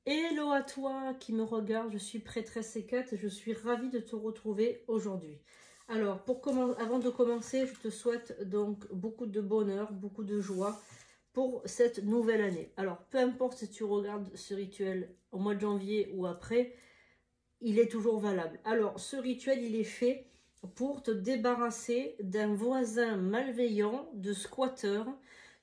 Hello à toi qui me regarde, je suis prêtresse C4 et je suis ravie de te retrouver aujourd'hui. Alors, avant de commencer, je te souhaite donc beaucoup de bonheur, beaucoup de joie pour cette nouvelle année. Alors, peu importe si tu regardes ce rituel au mois de janvier ou après, il est toujours valable. Alors, ce rituel, il est fait pour te débarrasser d'un voisin malveillant, de squatteurs,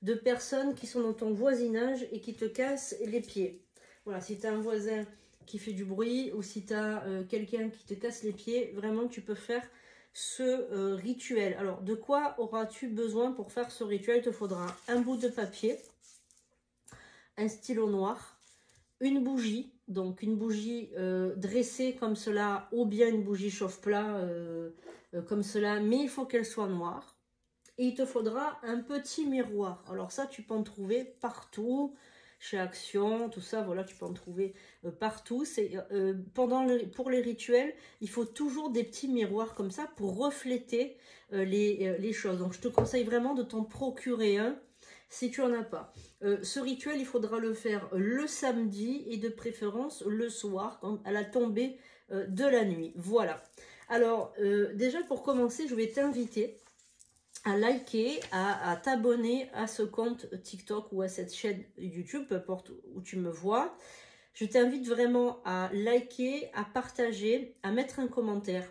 de personnes qui sont dans ton voisinage et qui te cassent les pieds. Voilà, si tu as un voisin qui fait du bruit ou si tu as quelqu'un qui te casse les pieds, vraiment tu peux faire ce rituel. Alors, de quoi auras-tu besoin pour faire ce rituel? Il te faudra un bout de papier, un stylo noir, une bougie, donc une bougie dressée comme cela, ou bien une bougie chauffe-plat comme cela, mais il faut qu'elle soit noire. Et il te faudra un petit miroir. Alors ça, tu peux en trouver partout, chez Action, tout ça, voilà, tu peux en trouver partout. Pour les rituels, il faut toujours des petits miroirs comme ça pour refléter les choses. Donc je te conseille vraiment de t'en procurer un si tu n'en as pas. Ce rituel, il faudra le faire le samedi et de préférence le soir, à la tombée de la nuit. Voilà. Alors, déjà pour commencer, je vais t'inviter à liker, à t'abonner à ce compte TikTok ou à cette chaîne YouTube, peu importe où tu me vois. Je t'invite vraiment à liker, à partager, à mettre un commentaire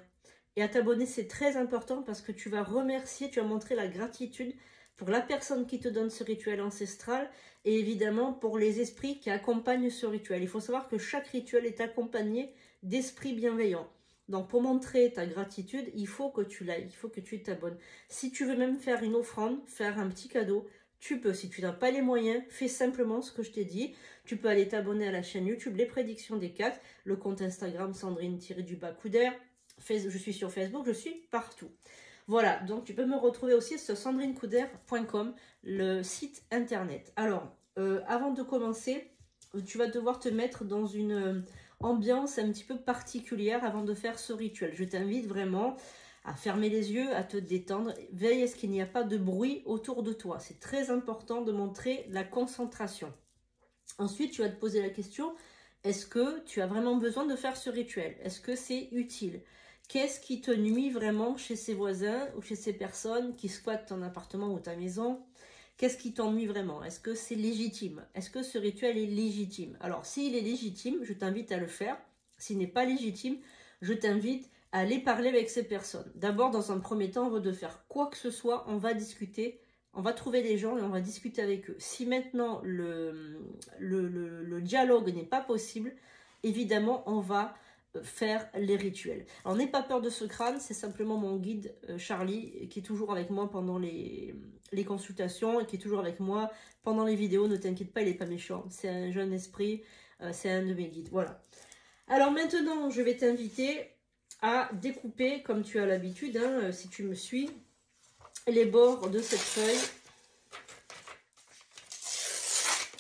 et à t'abonner. C'est très important parce que tu vas remercier, tu vas montrer la gratitude pour la personne qui te donne ce rituel ancestral et évidemment pour les esprits qui accompagnent ce rituel. Il faut savoir que chaque rituel est accompagné d'esprits bienveillants. Donc pour montrer ta gratitude, il faut que tu likes, il faut que tu t'abonnes. Si tu veux même faire une offrande, faire un petit cadeau, tu peux. Si tu n'as pas les moyens, fais simplement ce que je t'ai dit. Tu peux aller t'abonner à la chaîne YouTube Les Prédictions des 4, le compte Instagram Sandrine-Couder. Je suis sur Facebook, je suis partout. Voilà, donc tu peux me retrouver aussi sur sandrinecouder.com, le site internet. Alors, avant de commencer, tu vas devoir te mettre dans une ambiance un petit peu particulière avant de faire ce rituel. Je t'invite vraiment à fermer les yeux, à te détendre. Veille à ce qu'il n'y a pas de bruit autour de toi. C'est très important de montrer la concentration. Ensuite, tu vas te poser la question, est-ce que tu as vraiment besoin de faire ce rituel? Est-ce que c'est utile? Qu'est-ce qui te nuit vraiment chez ces voisins ou chez ces personnes qui squattent ton appartement ou ta maison? Qu'est-ce qui t'ennuie vraiment? Est-ce que c'est légitime? Est-ce que ce rituel est légitime? Alors, s'il est légitime, je t'invite à le faire. S'il n'est pas légitime, je t'invite à aller parler avec ces personnes. D'abord, dans un premier temps, avant de faire quoi que ce soit, on va discuter. On va trouver des gens et on va discuter avec eux. Si maintenant le dialogue n'est pas possible, évidemment, on va faire les rituels. Alors, n'aie pas peur de ce crâne, c'est simplement mon guide Charlie qui est toujours avec moi pendant les consultations et qui est toujours avec moi pendant les vidéos. Ne t'inquiète pas, il n'est pas méchant. C'est un jeune esprit, c'est un de mes guides. Voilà. Alors maintenant, je vais t'inviter à découper, comme tu as l'habitude, hein, si tu me suis, les bords de cette feuille.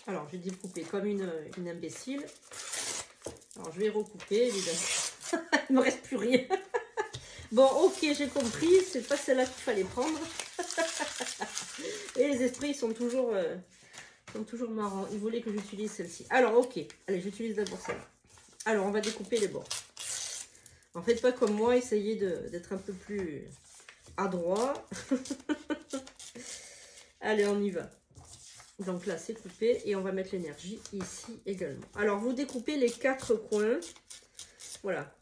Alors, je vais découper comme une imbécile. Alors, je vais recouper, évidemment. Il ne me reste plus rien. Bon, ok, j'ai compris. C'est pas celle-là qu'il fallait prendre. Et les esprits sont toujours marrants. Ils voulaient que j'utilise celle-ci. Alors, ok. Allez, j'utilise d'abord celle-là. Alors, on va découper les bords. En fait, pas comme moi, essayez d'être un peu plus adroit. Allez, on y va. Donc là, c'est coupé et on va mettre l'énergie ici également. Alors, vous découpez les 4 coins. Voilà.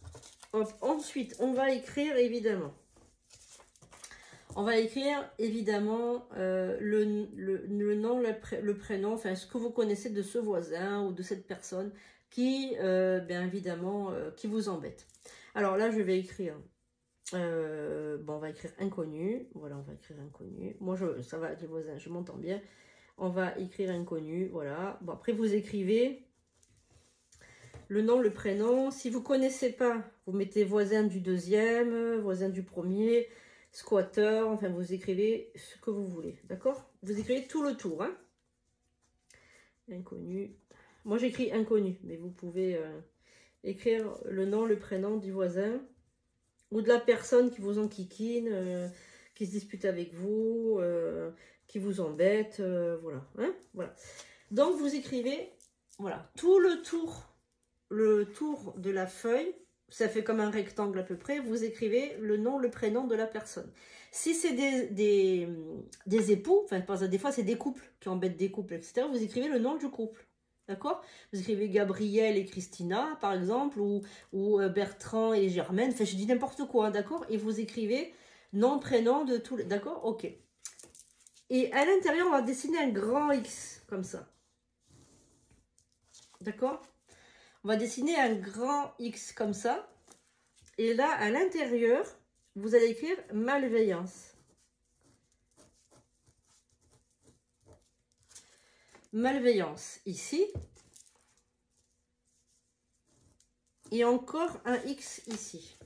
Hop. Ensuite, on va écrire évidemment. On va écrire évidemment le nom, le prénom, enfin ce que vous connaissez de ce voisin ou de cette personne qui, bien évidemment, qui vous embête. Alors là, je vais écrire, bon, on va écrire inconnu. Voilà, on va écrire inconnu. Moi, ça va, les voisins, je m'entends bien. On va écrire inconnu, voilà. Bon, après, vous écrivez le nom, le prénom. Si vous ne connaissez pas, vous mettez voisin du deuxième, voisin du premier, squatter, enfin, vous écrivez ce que vous voulez, d'accord? Vous écrivez tout le tour, hein? Inconnu. Moi, j'écris inconnu, mais vous pouvez écrire le nom, le prénom du voisin ou de la personne qui vous enquiquine, qui se dispute avec vous, qui vous embête, voilà, hein, voilà. Donc, vous écrivez, voilà, tout le tour le tour de la feuille, ça fait comme un rectangle à peu près, vous écrivez le nom, le prénom de la personne. Si c'est des époux, enfin des fois c'est des couples qui embêtent des couples, etc., vous écrivez le nom du couple. D'accord? Vous écrivez Gabriel et Christina, par exemple, ou Bertrand et Germaine, enfin je dis n'importe quoi, d'accord? Et vous écrivez nom, prénom de tous les... D'accord? Ok. Et à l'intérieur, on va dessiner un grand X, comme ça. D'accord? On va dessiner un grand X comme ça. Et là, à l'intérieur, vous allez écrire malveillance. Malveillance ici. Et encore un X ici.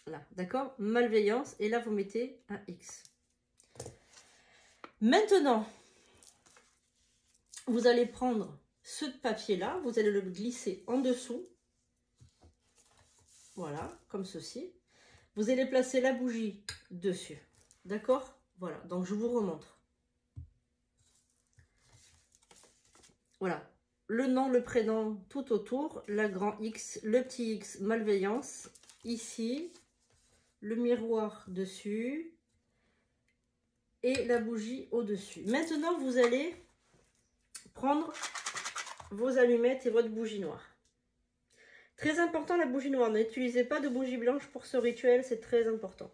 Là, d'accord? Malveillance. Et là, vous mettez un X. Maintenant, vous allez prendre ce papier-là. Vous allez le glisser en dessous. Voilà, comme ceci. Vous allez placer la bougie dessus. D'accord? Voilà, donc je vous remontre. Voilà. Le nom, le prénom tout autour, la grand X, le petit X, malveillance, ici, le miroir dessus et la bougie au-dessus. Maintenant, vous allez prendre vos allumettes et votre bougie noire. Très important, la bougie noire. N'utilisez pas de bougie blanche pour ce rituel, c'est très important.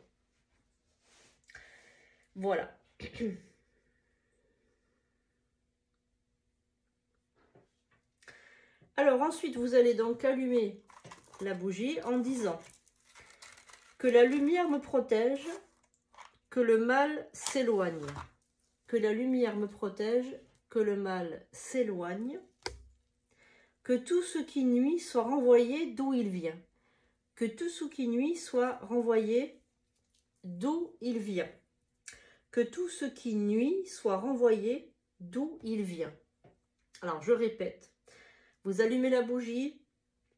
Voilà. Alors ensuite, vous allez donc allumer la bougie en disant que la lumière me protège, que le mal s'éloigne. Que la lumière me protège, que le mal s'éloigne. Que tout ce qui nuit soit renvoyé d'où il vient. Que tout ce qui nuit soit renvoyé d'où il vient. Que tout ce qui nuit soit renvoyé d'où il vient. Alors, je répète. Vous allumez la bougie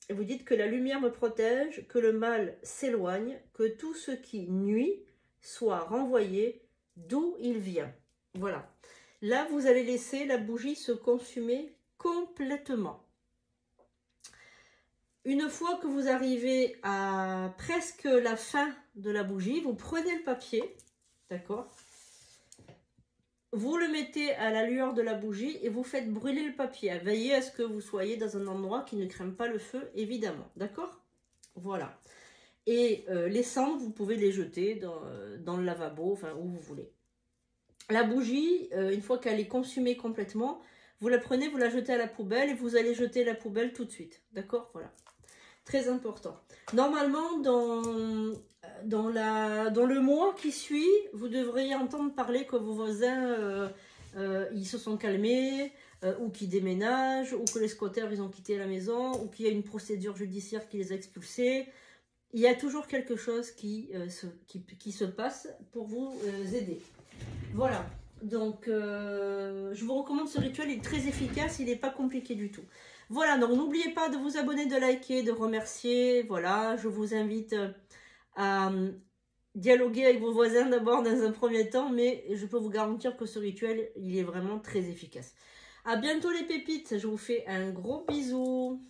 et vous dites que la lumière me protège, que le mal s'éloigne, que tout ce qui nuit soit renvoyé d'où il vient. Voilà. Là, vous allez laisser la bougie se consumer complètement. Une fois que vous arrivez à presque la fin de la bougie, vous prenez le papier, d'accord ? Vous le mettez à la lueur de la bougie et vous faites brûler le papier. Veillez à ce que vous soyez dans un endroit qui ne crème pas le feu, évidemment. D'accord? Voilà. Et les cendres, vous pouvez les jeter dans le lavabo, enfin où vous voulez. La bougie, une fois qu'elle est consumée complètement, vous la prenez, vous la jetez à la poubelle et vous allez jeter la poubelle tout de suite. D'accord? Voilà. Très important. Normalement, dans le mois qui suit, vous devriez entendre parler que vos voisins ils se sont calmés, ou qu'ils déménagent, ou que les squatteurs ils ont quitté la maison, ou qu'il y a une procédure judiciaire qui les a expulsés. Il y a toujours quelque chose qui se passe pour vous aider. Voilà. Donc, je vous recommande ce rituel, il est très efficace, il n'est pas compliqué du tout. Voilà, donc n'oubliez pas de vous abonner, de liker, de remercier. Voilà, je vous invite à dialoguer avec vos voisins d'abord dans un premier temps, mais je peux vous garantir que ce rituel, il est vraiment très efficace. À bientôt les pépites, je vous fais un gros bisou.